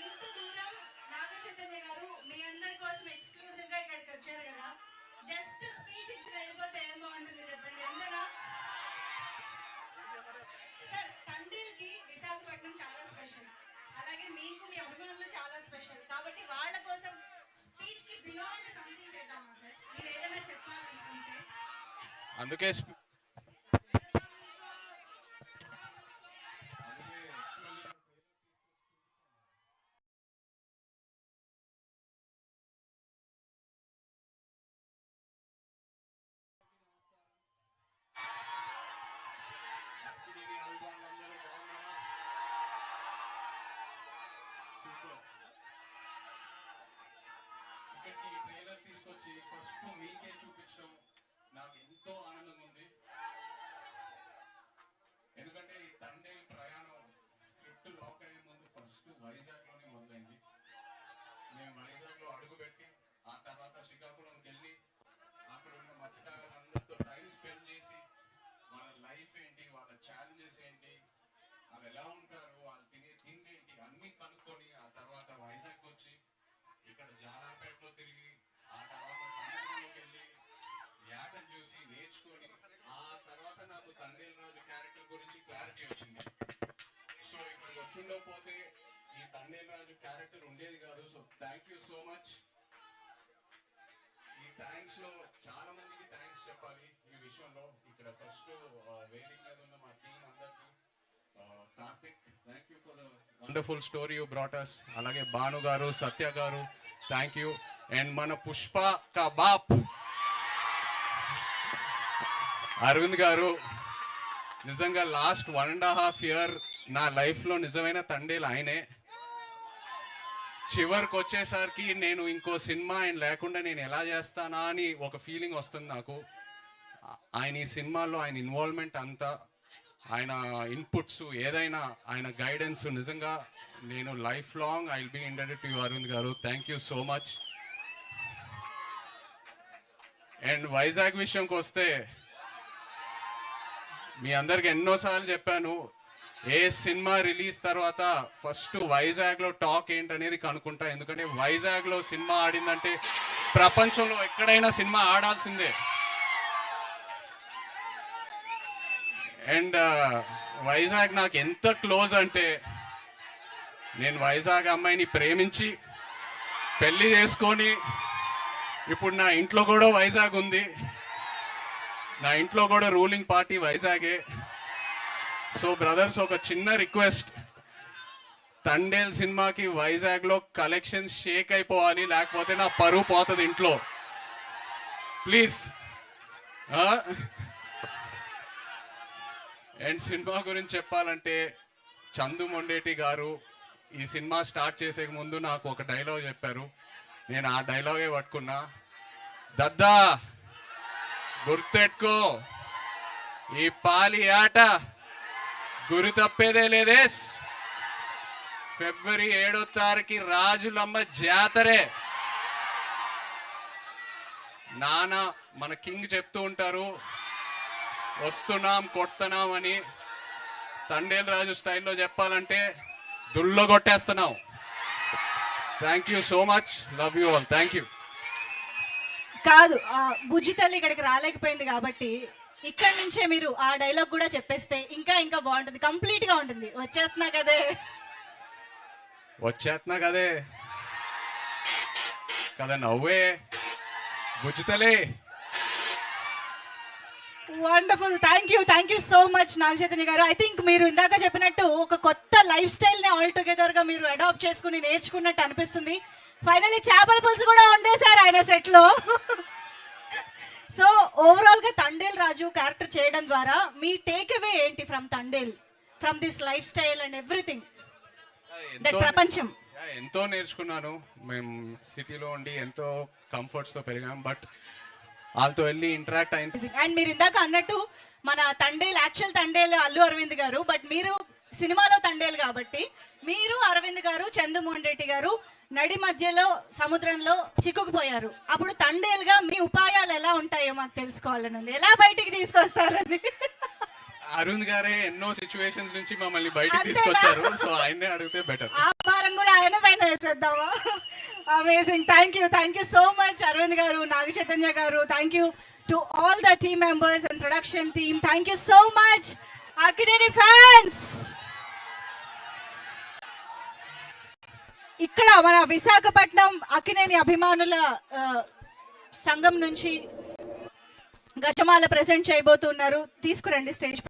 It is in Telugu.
ఇంత దూరం నాగ చైతన్య గారు మీ అందరి కోసం ఎక్స్క్లూజివ్ గా ఇక్కడికి వచ్చారు కదా, జస్ట్ స్పీచ్ ఇచ్చి వెళ్ళిపోతే ఏం బాగుంటుంది చెప్పండి. అందరూ సార్, తండ్రికి విశాఖపట్నం చాలా స్పెషల్, అలాగే మీకు మీ అభిమానులు చాలా స్పెషల్, కాబట్టి వాళ్ళ కోసం స్పీచ్ కి బియాండ్ సంథింగ్ చేద్దామా సార్? మీరు ఏదైనా చెప్పాలనుకుంటే. అందుకే ఇక్కడికి ట్రైలర్ తీసుకొచ్చి ఫస్ట్ మీకే చూపించడం నాకు ఎంతో ఆనందంగా ఉంది. ఎందుకంటే ఈ తండేల్ ప్రయాణం స్క్రిప్ట్ లాక్ అయ్యే ముందు ఫస్ట్ వైజాగ్ లోనే మొదలైంది. మేము వైజాగ్ లో అడుగుపెట్టి ఆ తర్వాత శ్రీకాకుళంకి వెళ్ళి అక్కడ ఉన్న మత్స్యకారులందరితో టైం స్పెండ్ చేసి వాళ్ళ లైఫ్ ఏంటి, వాళ్ళ ఛాలెంజెస్ ఏంటి, వాళ్ళు ఎలా ఉంటారు, వాళ్ళు తినే తిండి ఏంటి అన్ని కనుక్కొని ఆ తర్వాత వైజాగ్ వచ్చి ఇక్కడ జాలాపేటలో తిరిగి ఆ తర్వాత సముద్రంలోకి వెళ్ళి యాటను చూసి నేర్చుకొని ఆ తర్వాత నాకు తండేల్ రాజు క్యారెక్టర్ గురించి క్లారిటీ వచ్చింది. సో ఇక్కడికి వచ్చిండకపోతే ఈ తండేల్ రాజు క్యారెక్టర్ ఉండేది కాదు. So thank you so much. ఈ థ్యాంక్స్ లో చాలా మందికి థ్యాంక్స్ చెప్పాలి ఈ విషయంలో. ఇక్కడ ఫస్ట్ వేదిక మీద ఉన్న మా టీం అందరికి, Karthik, thank you for the wonderful story you brought us. అలాగే భాను గారు, సత్య గారు, థ్యాంక్ యూ. అండ్ మన పుష్ప కా బాప్ అరవింద్ గారు, నిజంగా లాస్ట్ 1.5 year నా లైఫ్లో నిజమైన తండేలు ఆయనే. చివరికి వచ్చేసరికి నేను ఇంకో సినిమా ఆయన లేకుండా నేను ఎలా చేస్తానా అని ఒక ఫీలింగ్ వస్తుంది నాకు. ఆయన ఈ సినిమాలో ఆయన ఇన్వాల్వ్మెంట్ అంతా, ఆయన ఇన్పుట్స్ ఏదైనా, ఆయన గైడెన్స్, నిజంగా నేను life long I will be indebted to you Arvind garu. Thank you so much. And Vizag విషయంకి వస్తే మీ అందరికి ఎన్నోసార్లు చెప్పాను, ఏ సినిమా రిలీజ్ తర్వాత ఫస్ట్ వైజాగ్లో టాక్ ఏంటనేది కనుక్కుంటా. ఎందుకంటే వైజాగ్లో సినిమా ఆడిందంటే ప్రపంచంలో ఎక్కడైనా సినిమా ఆడాల్సిందే. అండ్ వైజాగ్ నాకు ఎంత క్లోజ్ అంటే, నేను వైజాగ్ అమ్మాయిని ప్రేమించి పెళ్లి చేసుకొని ఇప్పుడు నా ఇంట్లో కూడా వైజాగ్ ఉంది. నా ఇంట్లో కూడా రూలింగ్ పార్టీ వైజాగే. సో బ్రదర్స్, ఒక చిన్న రిక్వెస్ట్, తండేల్ సినిమాకి వైజాగ్లో కలెక్షన్స్ షేక్ అయిపోవాలి, లేకపోతే నా పరువు పోతుంది ఇంట్లో. ప్లీజ్. అండ్ సినిమా గురించి చెప్పాలంటే, చందు మొండేటి గారు ఈ సినిమా స్టార్ట్ చేసే ముందు నాకు ఒక డైలాగ్ చెప్పారు. నేను ఆ డైలాగే పట్టుకున్నా. దద్దా గుర్తెట్టుకో, ఈ పాలి ఆట గురి తప్పేదే లేదేస్. February 7 రాజులమ్మ జాతరే. నాన్న మన కింగ్ చెప్తూ ఉంటారు, వస్తున్నాం కొడుతున్నాం అని. తండేల్ రాజు స్టైల్లో చెప్పాలంటే దుల్లో కొట్టేస్తున్నాం. Thank you so much, love you all, thank you. కాదు, బుజ్జి తల్లి ఇక్కడికి రాలేకపోయింది కాబట్టి ఇక్కడ నుంచే మీరు ఆ డైలాగ్ కూడా చెప్పేస్తే ఇంకా ఇంకా బాగుంటుంది, కంప్లీట్ గా ఉంటుంది. వచ్చేస్తున్నా కదే కదా నవ్వే బుజ్జి తల్లి. Wonderful, thank you so much Naga Chaitanya garu. I think మీరు ఇందాక చెప్పినట్టు ఒక కొత్త లైఫ్ స్టైల్ ని ఆల్ టుగెదర్ గా మీరు అడాప్ట్ చేసుకుని నేర్చుకున్నట్టు అనిపిస్తుంది. ఫైనల్లీ చేపల పులుసు కూడా ఉండేశారు ఆయన సెట్ లో. సో ఓవరాల్ గా తండేల్ రాజు క్యారెక్టర్ చేయడం ద్వారా మీ టేక్ అవే ఏంటి from Thandel, from this life style and everything, that ప్రపంచం? ఎంతో నేర్చుకున్నాను. మేము సిటీలో ఉండి ఎంతో కంఫర్ట్స్ తో పెరిగాం, బట్ వాళ్ళతో వెళ్ళి ఇంటరాక్ట్ అయింది. అండ్ మీరు ఇందాక అన్నట్టు మన తండేల్, యాక్చువల్ తండేల్ అల్లు అరవింద్ గారు, బట్ మీరు సినిమాలో తండేల్ కాబట్టి మీరు అరవింద్ గారు, చందు మొండేటి గారు నడి మధ్యలో సముద్రంలో చిక్కుకుపోయారు. అప్పుడు తండేల్ గా మీ ఉపాయాలు ఎలా ఉంటాయో మాకు తెలుసుకోవాలని ఉంది, ఎలా బయటికి తీసుకొస్తారని. అరుణ్ గారే ఎన్నో సిచ్యువేషన్స్ నుంచి మమ్మల్ని బయటికి తీసుకొచ్చారు, సో ఆయన్నే అడిగితే బెటర్. ఆ భారం కూడా ఆయన పైన వేసేద్దామా? Amazing. Thank you so much Arvind garu, Naga Chaitanya garu. Thank you to all the team members and production team. Thank you so much Akkineni fans. ఇక్కడ మన విశాఖపట్నం అక్కినేని అభిమానుల సంఘం నుంచి గజమాల ప్రెజెంట్ చేయబోతున్నారు. తీసుకురండి స్టేజ్.